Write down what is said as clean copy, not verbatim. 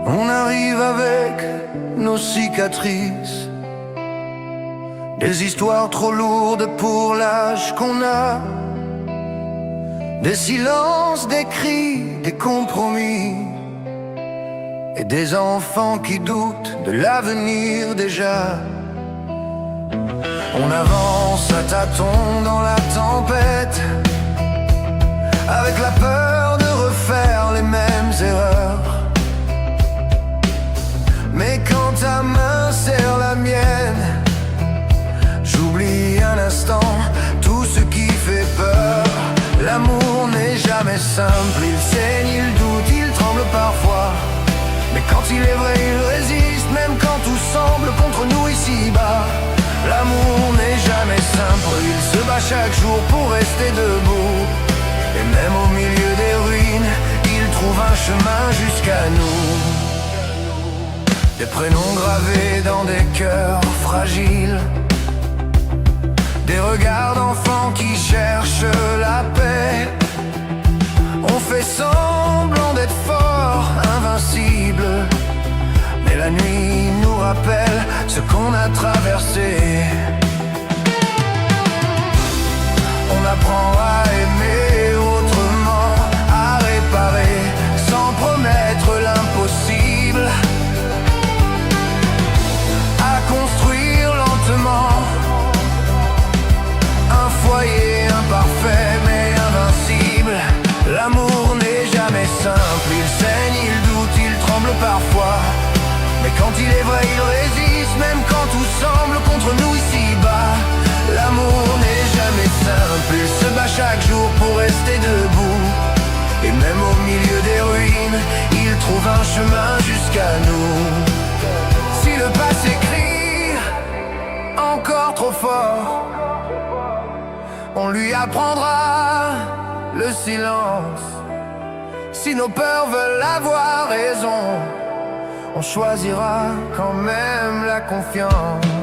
On arrive avec nos cicatrices, des histoires trop lourdes pour l'âge qu'on a, des silences, des cris, des compromis, et des enfants qui doutent de l'avenir déjà. On avance à tâtons dans la tempête, avec la peur de refaire les mêmes erreurs. Mais quand ta main serre la mienne, j'oublie un instant tout ce qui fait peur. L'amour n'est jamais simple, il saigne, il doute, il tremble parfois. Mais quand il est vrai, il résiste, même quand tout semble contre nous ici-bas. L'amour n'est jamais simple, il se bat chaque jour pour rester debout. Et même au milieu des ruines, il trouve un chemin jusqu'à nous. Des prénoms gravés dans des cœurs fragiles, des regards d'enfants qui cherchent la paix. On fait semblant d'être fort, invincible, mais la nuit nous rappelle ce qu'on a traversé. On apprend à aimer autrement, à réparer sans promettre l'impossible, à construire lentement un foyer imparfait mais invincible. L'amour n'est jamais simple, il saigne, il doute, il tremble parfois. Mais quand il est vrai, il résiste, même quand tout semble contre nous ici-bas. L'amour n'est jamais simple, il se bat chaque jour pour rester debout. Et même au milieu des ruines, il trouve un chemin jusqu'à nous. Si le passé crie encore trop fort, on lui apprendra le silence. Si nos peurs veulent avoir raison, on choisira quand même la confiance.